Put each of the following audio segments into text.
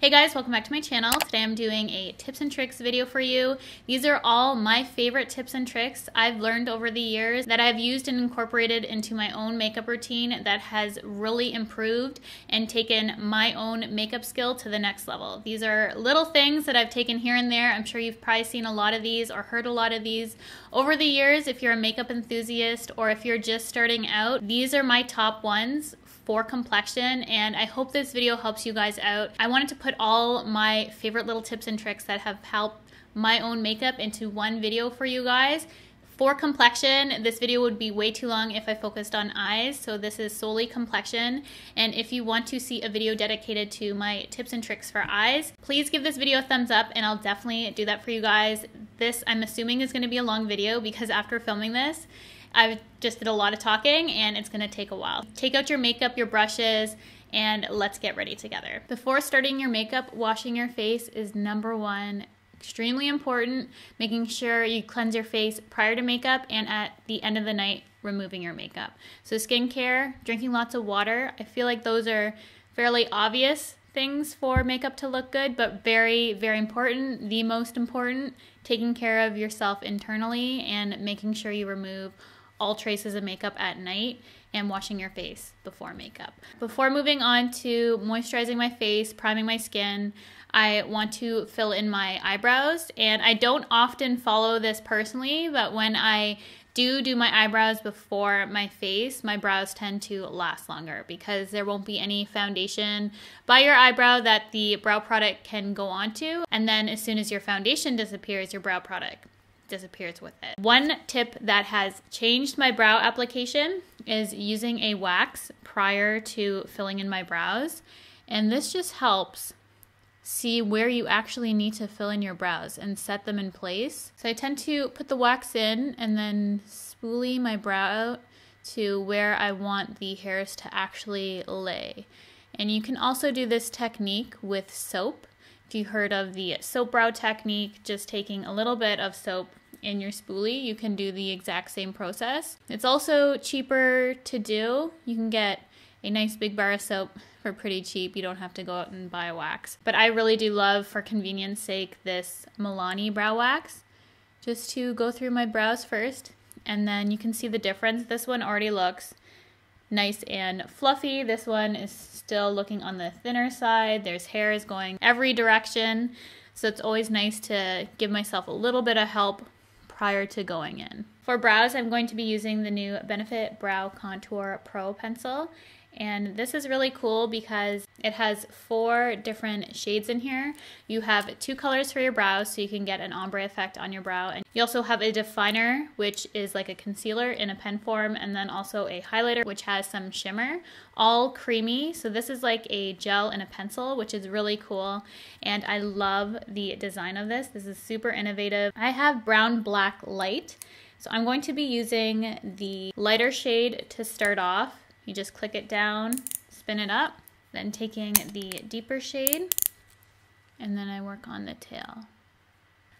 Hey guys, welcome back to my channel. Today I'm doing a tips and tricks video for you. These are all my favorite tips and tricks I've learned over the years that I've used and incorporated into my own makeup routine that has really improved and taken my own makeup skill to the next level. These are little things that I've taken here and there. I'm sure you've probably seen a lot of these or heard a lot of these over the years if you're a makeup enthusiast or if you're just starting out. These are my top ones for complexion, and I hope this video helps you guys out. I wanted to put all my favorite little tips and tricks that have helped my own makeup into one video for you guys. For complexion, this video would be way too long if I focused on eyes, so this is solely complexion. And if you want to see a video dedicated to my tips and tricks for eyes, please give this video a thumbs up and I'll definitely do that for you guys. This, I'm assuming, is going to be a long video because after filming this, I just did a lot of talking and it's gonna take a while. Take out your makeup, your brushes, and let's get ready together. Before starting your makeup, washing your face is number one. Extremely important, making sure you cleanse your face prior to makeup and at the end of the night, removing your makeup. So skincare, drinking lots of water, I feel like those are fairly obvious things for makeup to look good, but very, very important. The most important, taking care of yourself internally and making sure you remove all traces of makeup at night and washing your face before makeup. Before moving on to moisturizing my face, priming my skin, I want to fill in my eyebrows, and I don't often follow this personally, but when I do my eyebrows before my face, my brows tend to last longer because there won't be any foundation by your eyebrow that the brow product can go onto, and then as soon as your foundation disappears, your brow product disappears with it. One tip that has changed my brow application is using a wax prior to filling in my brows, and this just helps see where you actually need to fill in your brows and set them in place. So I tend to put the wax in and then spoolie my brow out to where I want the hairs to actually lay. And you can also do this technique with soap. If you heard of the soap brow technique, just taking a little bit of soap in your spoolie, you can do the exact same process. It's also cheaper to do. You can get a nice big bar of soap for pretty cheap. You don't have to go out and buy a wax. But I really do love, for convenience sake, this Milani brow wax. Just to go through my brows first, and then you can see the difference. This one already looks nice and fluffy. This one is still looking on the thinner side. There's hairs going every direction. So it's always nice to give myself a little bit of help prior to going in. For brows, I'm going to be using the new Benefit Brow Contour Pro pencil. And this is really cool because it has 4 different shades in here. You have 2 colors for your brows, so you can get an ombre effect on your brow. And you also have a definer, which is like a concealer in a pen form, and then also a highlighter, which has some shimmer, all creamy. So this is like a gel and a pencil, which is really cool. And I love the design of this. This is super innovative. I have brown black light, so I'm going to be using the lighter shade to start off. You just click it down, spin it up, then taking the deeper shade, and then I work on the tail.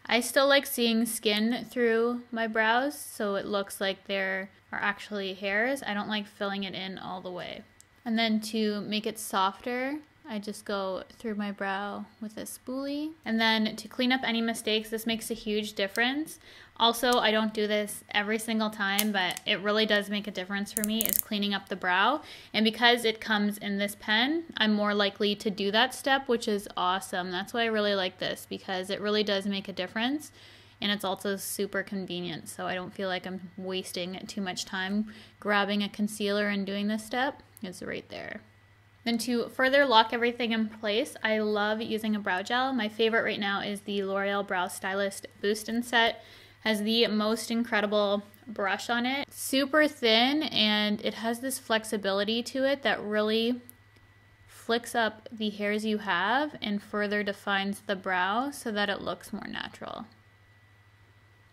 I still like seeing skin through my brows, so it looks like there are actually hairs. I don't like filling it in all the way. And then to make it softer, I just go through my brow with a spoolie. And then to clean up any mistakes, this makes a huge difference. Also, I don't do this every single time, but it really does make a difference for me, is cleaning up the brow. And because it comes in this pen, I'm more likely to do that step, which is awesome. That's why I really like this, because it really does make a difference. And it's also super convenient, so I don't feel like I'm wasting too much time grabbing a concealer and doing this step. It's right there. Then to further lock everything in place, I love using a brow gel. My favorite right now is the L'Oreal Brow Stylist Boost and Set. Has the most incredible brush on it. Super thin, and it has this flexibility to it that really flicks up the hairs you have and further defines the brow so that it looks more natural.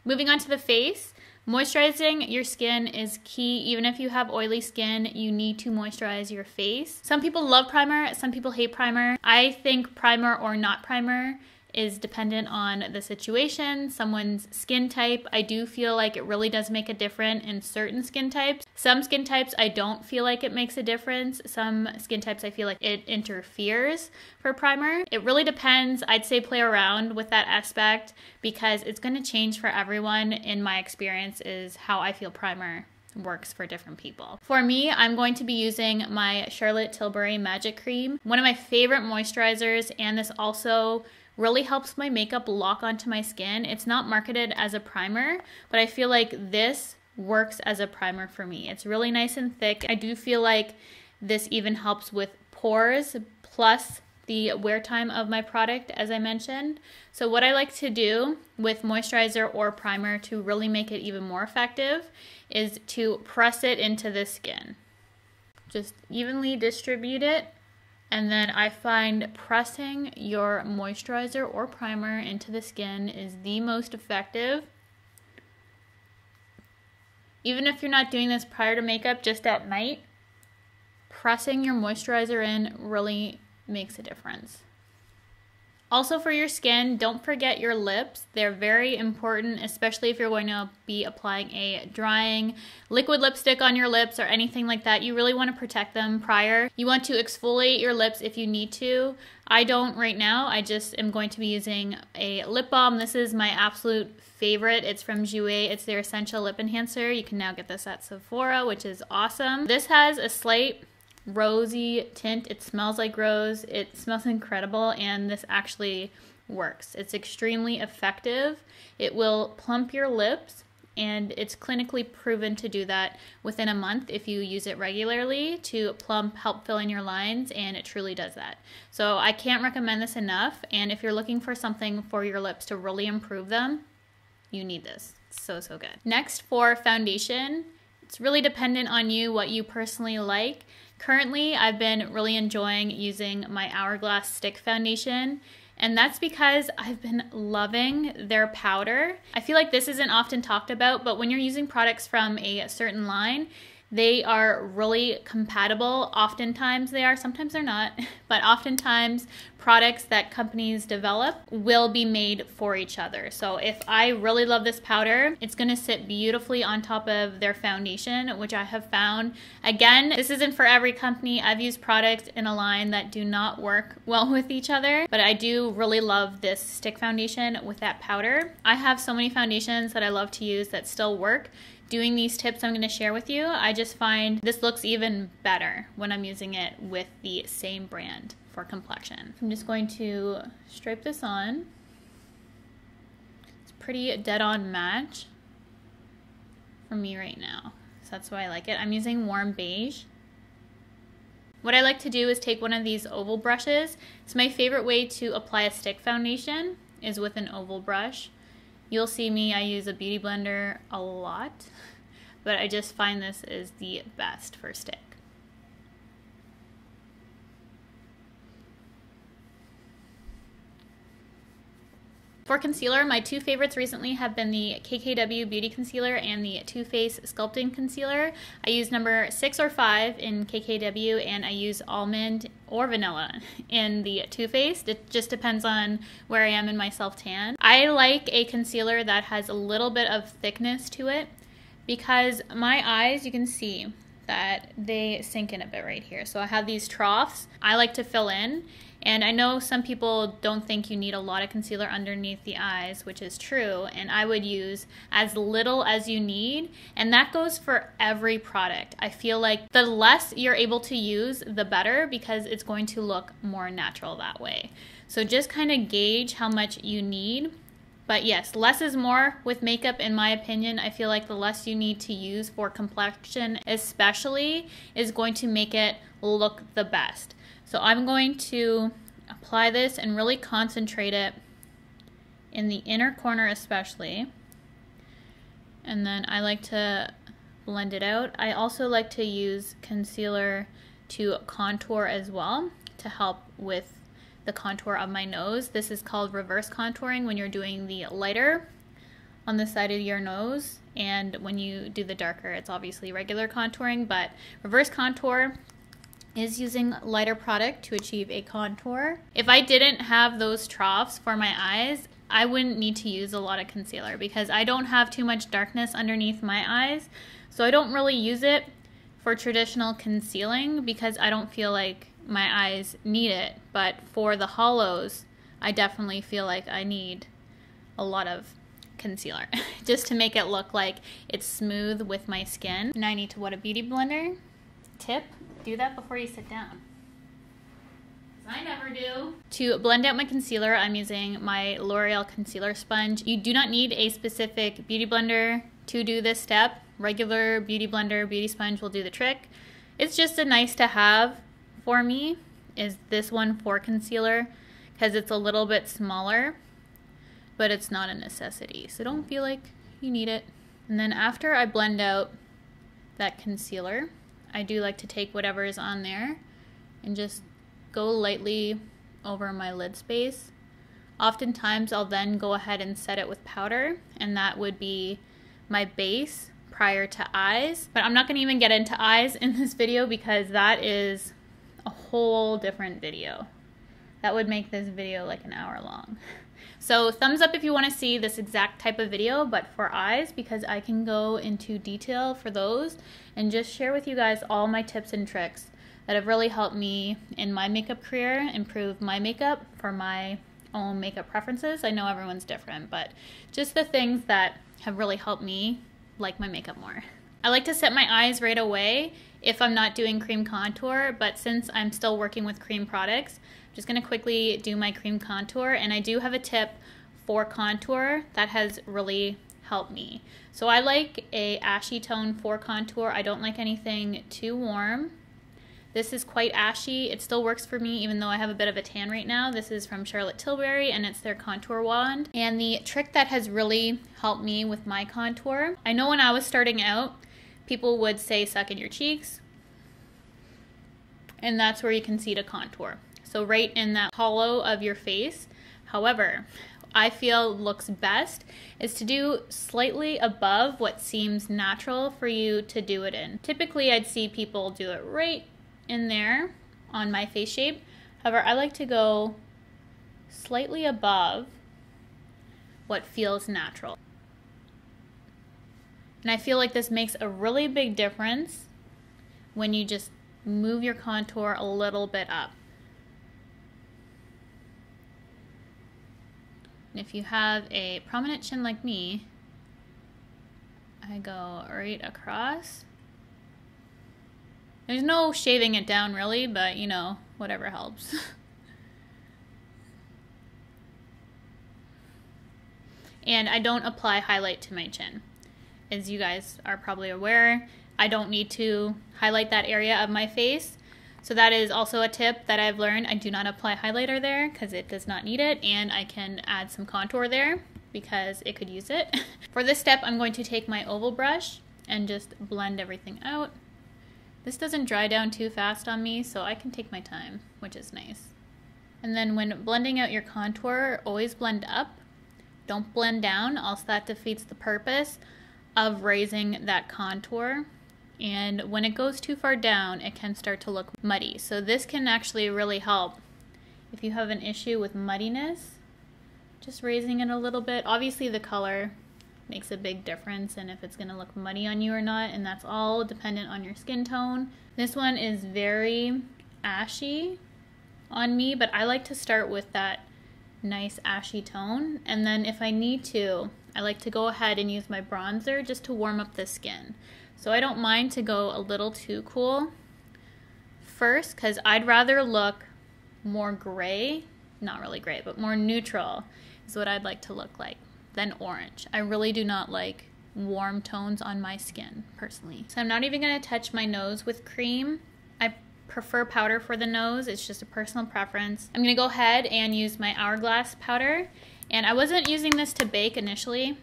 Moving on to the face, moisturizing your skin is key. Even if you have oily skin, you need to moisturize your face. Some people love primer, some people hate primer. I think primer or not primer is dependent on the situation, someone's skin type. I do feel like it really does make a difference in certain skin types. Some skin types I don't feel like it makes a difference. Some skin types I feel like it interferes for primer. It really depends. I'd say play around with that aspect because it's going to change for everyone. In my experience is how I feel primer works for different people. For me, I'm going to be using my Charlotte Tilbury Magic Cream, one of my favorite moisturizers, and this also really helps my makeup lock onto my skin. It's not marketed as a primer, but I feel like this works as a primer for me. It's really nice and thick. I do feel like this even helps with pores plus the wear time of my product, as I mentioned. So what I like to do with moisturizer or primer to really make it even more effective is to press it into the skin. Just evenly distribute it, and then I find pressing your moisturizer or primer into the skin is the most effective. Even if you're not doing this prior to makeup, just at night, pressing your moisturizer in really makes a difference. Also for your skin, don't forget your lips. They're very important, especially if you're going to be applying a drying liquid lipstick on your lips or anything like that. You really want to protect them prior. You want to exfoliate your lips if you need to. I don't right now. I just am going to be using a lip balm. This is my absolute favorite. It's from Jouer. It's their Essential Lip Enhancer. You can now get this at Sephora, which is awesome. This has a slight rosy tint. It smells like rose. It smells incredible, and this actually works. It's extremely effective. It will plump your lips, and it's clinically proven to do that within a month if you use it regularly to plump, help fill in your lines, and it truly does that. So I can't recommend this enough, and if you're looking for something for your lips to really improve them, you need this. It's so, so good. Next, for foundation, it's really dependent on you, what you personally like. Currently, I've been really enjoying using my Hourglass Stick Foundation, and that's because I've been loving their powder. I feel like this isn't often talked about, but when you're using products from a certain line, they are really compatible. Oftentimes they are, sometimes they're not, but oftentimes products that companies develop will be made for each other. So if I really love this powder, it's gonna sit beautifully on top of their foundation, which I have found. Again, this isn't for every company. I've used products in a line that do not work well with each other, but I do really love this stick foundation with that powder. I have so many foundations that I love to use that still work. Doing these tips I'm going to share with you, I just find this looks even better when I'm using it with the same brand for complexion. I'm just going to stripe this on. It's pretty dead on match for me right now, so that's why I like it. I'm using warm beige. What I like to do is take one of these oval brushes. It's my favorite way to apply a stick foundation is with an oval brush. You'll see me, I use a beauty blender a lot, but I just find this is the best for stick. For concealer, my two favorites recently have been the KKW Beauty Concealer and the Too Faced Sculpting Concealer. I use number 6 or 5 in KKW, and I use almond or vanilla in the Too Faced. It just depends on where I am in my self-tan. I like a concealer that has a little bit of thickness to it because my eyes, you can see that they sink in a bit right here. So I have these troughs I like to fill in. And I know some people don't think you need a lot of concealer underneath the eyes, which is true, and I would use as little as you need, and that goes for every product. I feel like the less you're able to use, the better, because it's going to look more natural that way. So just kind of gauge how much you need. But yes, less is more with makeup, in my opinion. I feel like the less you need to use for complexion especially is going to make it look the best. So I'm going to apply this and really concentrate it in the inner corner especially. And then I like to blend it out. I also like to use concealer to contour as well to help with the contour of my nose. This is called reverse contouring when you're doing the lighter on the side of your nose, and when you do the darker, it's obviously regular contouring, but reverse contour is using lighter product to achieve a contour. If I didn't have those troughs for my eyes, I wouldn't need to use a lot of concealer because I don't have too much darkness underneath my eyes. So I don't really use it for traditional concealing because I don't feel like my eyes need it. But for the hollows, I definitely feel like I need a lot of concealer just to make it look like it's smooth with my skin. Now I need to wet a beauty blender. Tip, do that before you sit down. I never do. To blend out my concealer, I'm using my L'Oreal concealer sponge. You do not need a specific beauty blender to do this step. Regular beauty blender, beauty sponge will do the trick. It's just a nice to have for me, is this one for concealer, because it's a little bit smaller, but it's not a necessity. So don't feel like you need it. And then after I blend out that concealer, I do like to take whatever is on there and just go lightly over my lid space. Oftentimes I'll then go ahead and set it with powder, and that would be my base prior to eyes. But I'm not going to even get into eyes in this video because that is a whole different video. That would make this video like an hour long. So thumbs up if you want to see this exact type of video, but for eyes, because I can go into detail for those and just share with you guys all my tips and tricks that have really helped me in my makeup career, improve my makeup for my own makeup preferences. I know everyone's different, but just the things that have really helped me like my makeup more. I like to set my eyes right away if I'm not doing cream contour, but since I'm still working with cream products, I'm just gonna quickly do my cream contour, and I do have a tip for contour that has really helped me. So I like a ashy tone for contour. I don't like anything too warm. This is quite ashy. It still works for me even though I have a bit of a tan right now. This is from Charlotte Tilbury and it's their contour wand. And the trick that has really helped me with my contour, I know when I was starting out, people would say suck in your cheeks, and that's where you can see the contour. So right in that hollow of your face. However, I feel looks best is to do slightly above what seems natural for you to do it in. Typically I'd see people do it right in there on my face shape. However, I like to go slightly above what feels natural. And I feel like this makes a really big difference when you just move your contour a little bit up. And if you have a prominent chin like me, I go right across. There's no shaving it down really, but you know, whatever helps. And I don't apply highlight to my chin. As you guys are probably aware, I don't need to highlight that area of my face. So that is also a tip that I've learned. I do not apply highlighter there because it does not need it, and I can add some contour there because it could use it. For this step, I'm going to take my oval brush and just blend everything out. This doesn't dry down too fast on me, so I can take my time, which is nice. And then when blending out your contour, always blend up. Don't blend down, else that defeats the purpose of raising that contour. And when it goes too far down, it can start to look muddy. So this can actually really help if you have an issue with muddiness. Just raising it a little bit. Obviously the color makes a big difference and if it's going to look muddy on you or not, and that's all dependent on your skin tone. This one is very ashy on me, but I like to start with that nice ashy tone, and then if I need to, I like to go ahead and use my bronzer just to warm up the skin. So I don't mind to go a little too cool first because I'd rather look more gray, not really gray, but more neutral is what I'd like to look like than orange. I really do not like warm tones on my skin personally. So I'm not even going to touch my nose with cream. I prefer powder for the nose. It's just a personal preference. I'm going to go ahead and use my Hourglass powder. And I wasn't using this to bake initially,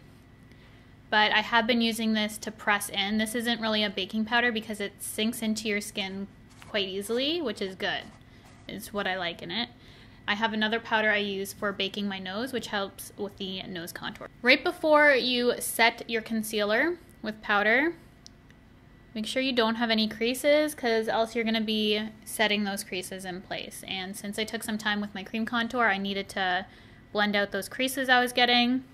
but I have been using this to press in. This isn't really a baking powder because it sinks into your skin quite easily, which is good. It's what I like in it. I have another powder I use for baking my nose, which helps with the nose contour. Right before you set your concealer with powder, Make sure you don't have any creases, because else you're going to be setting those creases in place. And since I took some time with my cream contour, I needed to blend out those creases I was getting.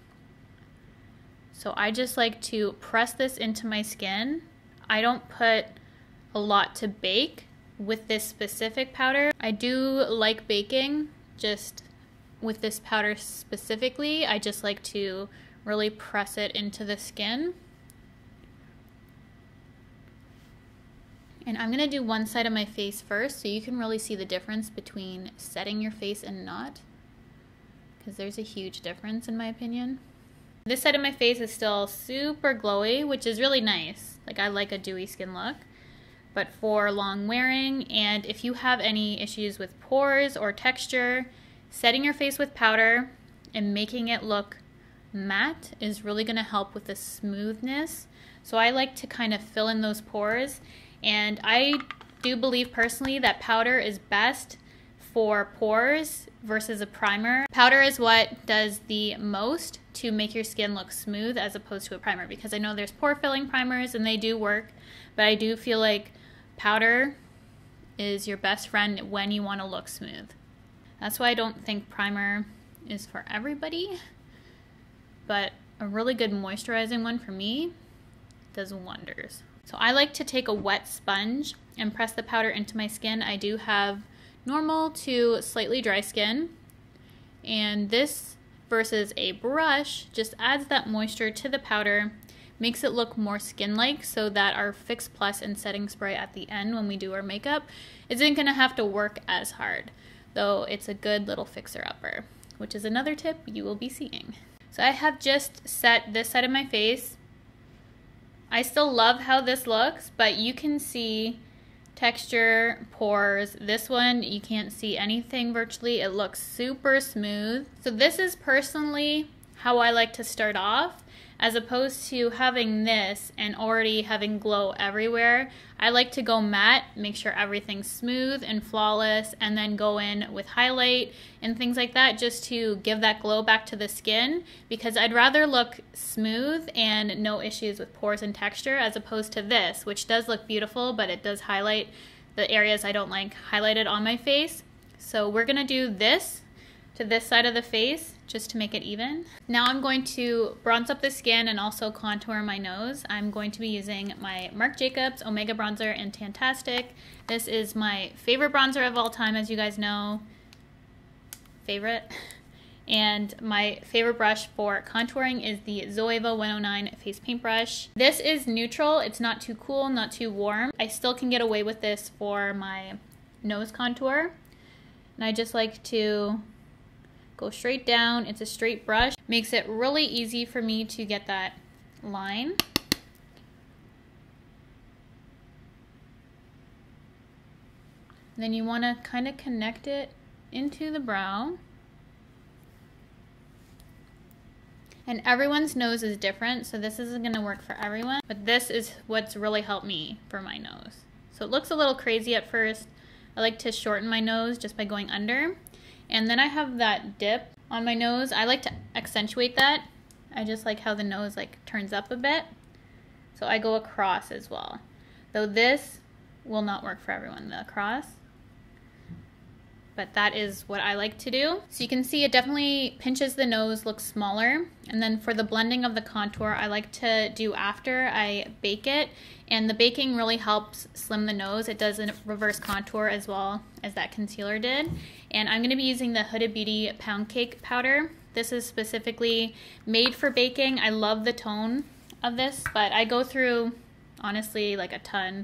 So I just like to press this into my skin. I don't put a lot to bake with this specific powder. I do like baking, just with this powder specifically, I just like to really press it into the skin. And I'm gonna do one side of my face first so you can really see the difference between setting your face and not, because there's a huge difference in my opinion. This side of my face is still super glowy, which is really nice. Like, I like a dewy skin look. But for long wearing, and if you have any issues with pores or texture, setting your face with powder and making it look matte is really going to help with the smoothness. So I like to kind of fill in those pores, and I do believe personally that powder is best for pores versus a primer. Powder is what does the most to make your skin look smooth as opposed to a primer, because I know there's pore filling primers and they do work, but I do feel like powder is your best friend when you want to look smooth. That's why I don't think primer is for everybody, but a really good moisturizing one for me does wonders. So I like to take a wet sponge and press the powder into my skin. I do have normal to slightly dry skin, and this versus a brush just adds that moisture to the powder, makes it look more skin-like, so that our Fix Plus and setting spray at the end when we do our makeup isn't gonna have to work as hard, though it's a good little fixer-upper, which is another tip you will be seeing. So I have just set this side of my face. I still love how this looks, but you can see texture, pores. This one, you can't see anything virtually. It looks super smooth. So this is personally how I like to start off, as opposed to having this and already having glow everywhere. I like to go matte, make sure everything's smooth and flawless, and then go in with highlight and things like that just to give that glow back to the skin, because I'd rather look smooth and no issues with pores and texture as opposed to this, which does look beautiful, but it does highlight the areas I don't like highlighted on my face. So we're gonna do this to this side of the face just to make it even. Now I'm going to bronze up the skin and also contour my nose. I'm going to be using my Marc Jacobs Omega Bronzer in Tantastic. This is my favorite bronzer of all time, as you guys know. Favorite. And my favorite brush for contouring is the Zoeva 109 face paint brush. This is neutral. It's not too cool, not too warm. I still can get away with this for my nose contour. And I just like to go straight down. It's a straight brush. Makes it really easy for me to get that line. Then you want to kind of connect it into the brow. And everyone's nose is different, so this isn't going to work for everyone, but this is what's really helped me for my nose. So it looks a little crazy at first. I like to shorten my nose just by going under. And then I have that dip on my nose. I like to accentuate that. I just like how the nose like turns up a bit. So I go across as well. Though this will not work for everyone, the across. But that is what I like to do. So you can see it definitely pinches the nose, looks smaller. And then for the blending of the contour, I like to do after I bake it. And the baking really helps slim the nose. It does a reverse contour as well as that concealer did. And I'm gonna be using the Huda Beauty Pound Cake powder. This is specifically made for baking. I love the tone of this, but I go through, honestly, like a ton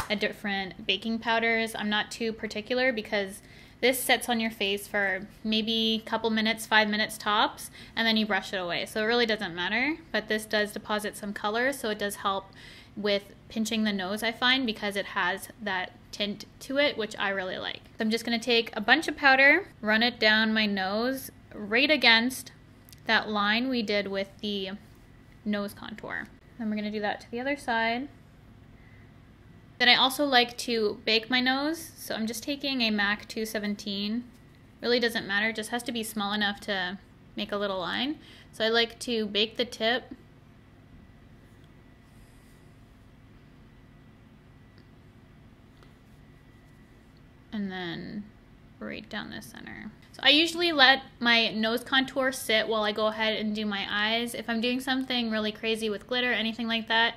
of different baking powders. I'm not too particular because this sets on your face for maybe a couple minutes, 5 minutes tops, and then you brush it away. So it really doesn't matter, but this does deposit some color, so it does help with pinching the nose, I find, because it has that tint to it, which I really like. So I'm just gonna take a bunch of powder, run it down my nose, right against that line we did with the nose contour. Then we're gonna do that to the other side. Then I also like to bake my nose, so I'm just taking a MAC 217. Really doesn't matter, it just has to be small enough to make a little line. So I like to bake the tip. and then right down the center. So I usually let my nose contour sit while I go ahead and do my eyes. If I'm doing something really crazy with glitter, anything like that,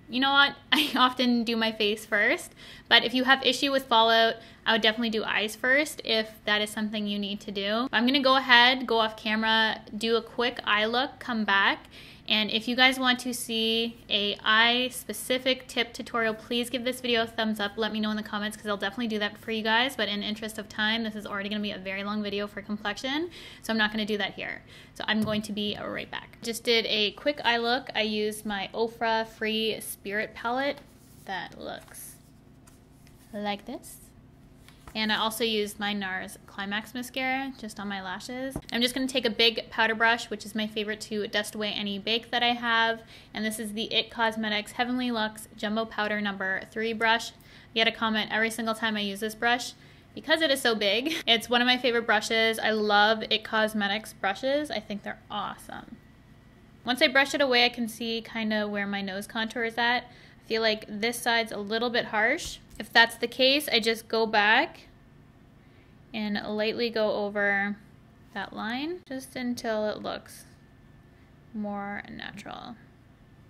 you know what? I often do my face first, but if you have issue with fallout, I would definitely do eyes first if that is something you need to do. I'm gonna go ahead, go off camera, do a quick eye look, come back, and if you guys want to see a eye specific tip tutorial, please give this video a thumbs up. Let me know in the comments because I'll definitely do that for you guys, but in interest of time, this is already gonna be a very long video for complexion, so I'm not gonna do that here. So I'm going to be right back. Just did a quick eye look. I used my Ofra Free Spirit palette that looks like this. And I also used my NARS Climax mascara just on my lashes. I'm just gonna take a big powder brush, which is my favorite to dust away any bake that I have. And this is the IT Cosmetics Heavenly Luxe Jumbo Powder number 3 brush. I get a comment every single time I use this brush because it is so big. It's one of my favorite brushes. I love IT Cosmetics brushes. I think they're awesome. Once I brush it away, I can see kind of where my nose contour is at. I feel like this side's a little bit harsh. If that's the case, I just go back and lightly go over that line just until it looks more natural.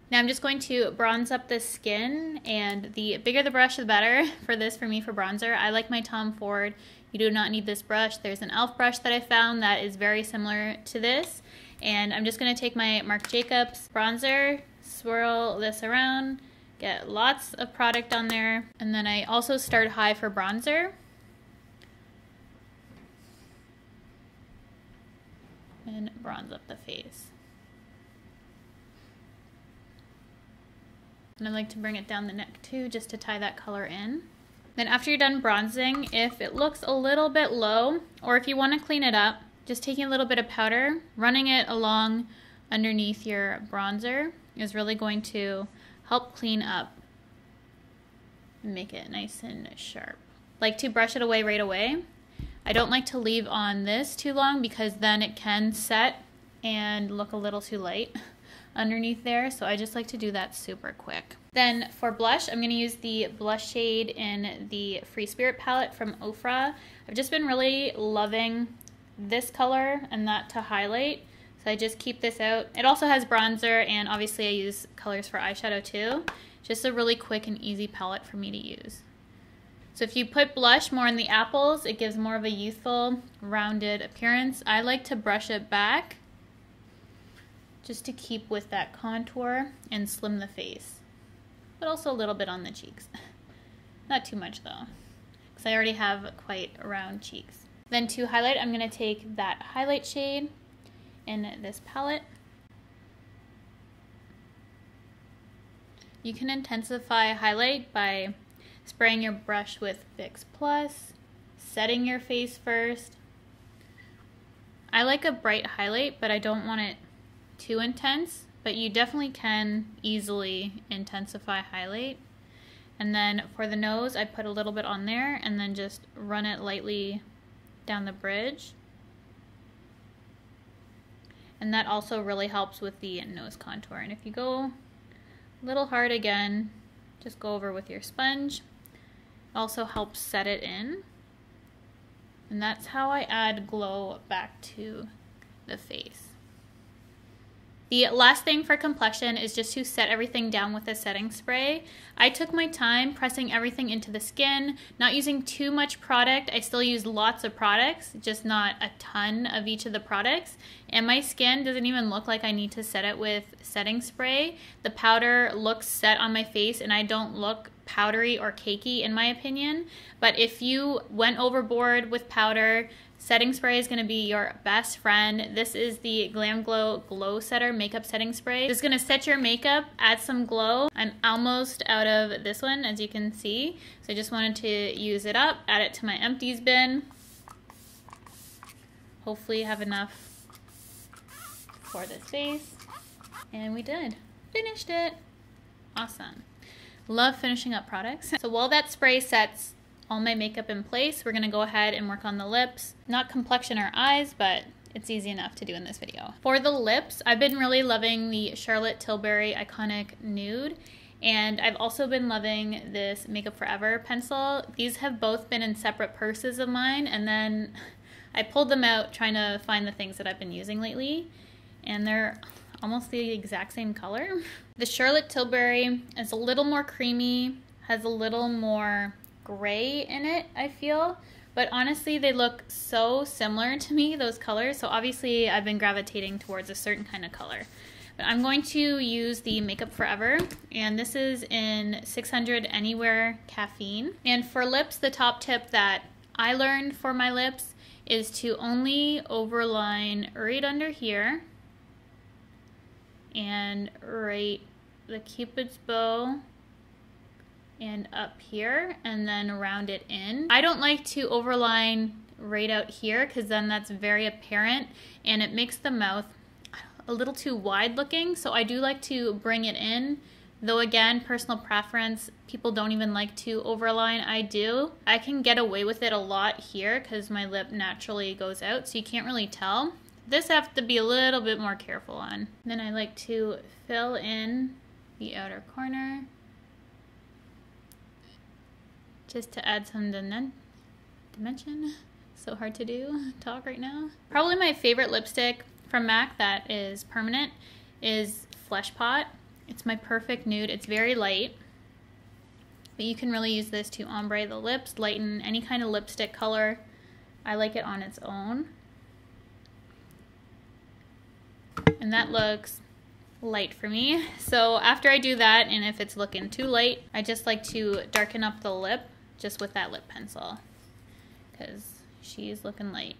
Now I'm just going to bronze up the skin, and the bigger the brush the better for this for me for bronzer. I like my Tom Ford. You do not need this brush. There's an e.l.f. brush that I found that is very similar to this, and I'm just going to take my Marc Jacobs bronzer, swirl this around, get lots of product on there, and then I also start high for bronzer. And bronze up the face. And I like to bring it down the neck too, just to tie that color in. Then after you're done bronzing, if it looks a little bit low, or if you want to clean it up, just taking a little bit of powder, running it along underneath your bronzer is really going to help clean up and make it nice and sharp. Like to brush it away right away. I don't like to leave on this too long because then it can set and look a little too light underneath there, so I just like to do that super quick. Then for blush, I'm going to use the blush shade in the Free Spirit palette from Ofra. I've just been really loving this color and that to highlight, so I just keep this out. It also has bronzer, and obviously I use colors for eyeshadow too. Just a really quick and easy palette for me to use. So if you put blush more in the apples, it gives more of a youthful, rounded appearance. I like to brush it back just to keep with that contour and slim the face, but also a little bit on the cheeks. Not too much though, because I already have quite round cheeks. Then to highlight, I'm going to take that highlight shade in this palette. You can intensify highlight by spraying your brush with Fix Plus, setting your face first. I like a bright highlight, but I don't want it too intense, but you definitely can easily intensify highlight. And then for the nose, I put a little bit on there and then just run it lightly down the bridge. And that also really helps with the nose contour. And if you go a little hard again, just go over with your sponge. Also helps set it in, and that's how I add glow back to the face. The last thing for complexion is just to set everything down with a setting spray. I took my time pressing everything into the skin, not using too much product. I still use lots of products, just not a ton of each of the products. And my skin doesn't even look like I need to set it with setting spray. The powder looks set on my face and I don't look powdery or cakey in my opinion. But if you went overboard with powder, setting spray is going to be your best friend. This is the Glam Glow Glow Setter Makeup Setting Spray. It's going to set your makeup, add some glow. I'm almost out of this one, as you can see. So I just wanted to use it up, add it to my empties bin. Hopefully have enough for this face. And we did. Finished it. Awesome. Love finishing up products. So while that spray sets all my makeup in place, we're gonna go ahead and work on the lips. Not complexion or eyes, but it's easy enough to do in this video. For the lips, I've been really loving the Charlotte Tilbury Iconic Nude, And I've also been loving this Makeup Forever pencil. These have both been in separate purses of mine, and then I pulled them out trying to find the things that I've been using lately, and they're almost the exact same color. The Charlotte Tilbury is a little more creamy, has a little more gray in it, I feel. But honestly, they look so similar to me, those colors. So obviously, I've been gravitating towards a certain kind of color. But I'm going to use the Makeup Forever, and this is in 600 Anywhere Caffeine. And for lips, the top tip that I learned for my lips is to only overline right under here and right the Cupid's bow and up here, and then round it in. I don't like to overline right out here because then that's very apparent and it makes the mouth a little too wide looking. So I do like to bring it in, though again, personal preference, people don't even like to overline. I do. I can get away with it a lot here because my lip naturally goes out, so you can't really tell. This I have to be a little bit more careful on. Then I like to fill in the outer corner just to add some dimension. So hard to do, talk right now. Probably my favorite lipstick from MAC that is permanent is Flesh Pot. It's my perfect nude. It's very light, but you can really use this to ombre the lips, lighten any kind of lipstick color. I like it on its own. And that looks light for me. So after I do that, and if it's looking too light, I just like to darken up the lip just with that lip pencil because she's looking light.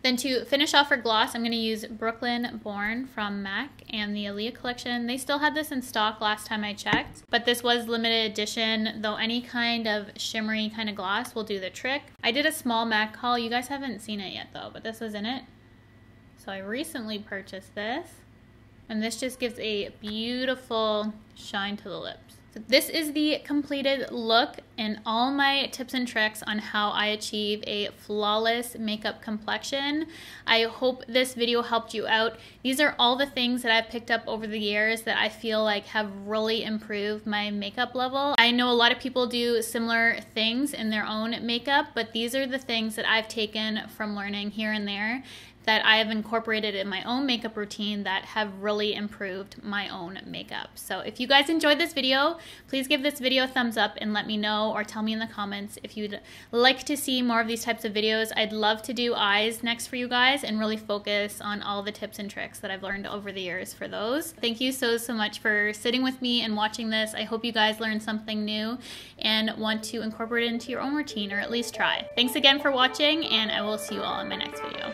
Then to finish off her gloss, I'm going to use Brooklyn Born from MAC and the Aaliyah collection. They still had this in stock last time I checked, but this was limited edition, though any kind of shimmery kind of gloss will do the trick. I did a small MAC haul. You guys haven't seen it yet though, but this was in it. So I recently purchased this, and this just gives a beautiful shine to the lips. So this is the completed look and all my tips and tricks on how I achieve a flawless makeup complexion. I hope this video helped you out. These are all the things that I've picked up over the years that I feel like have really improved my makeup level. I know a lot of people do similar things in their own makeup, but these are the things that I've taken from learning here and there that I have incorporated in my own makeup routine that have really improved my own makeup. So if you guys enjoyed this video, please give this video a thumbs up and let me know, or tell me in the comments if you'd like to see more of these types of videos. I'd love to do eyes next for you guys and really focus on all the tips and tricks that I've learned over the years for those. Thank you so much for sitting with me and watching this. I hope you guys learned something new and want to incorporate it into your own routine, or at least try. Thanks again for watching, and I will see you all in my next video.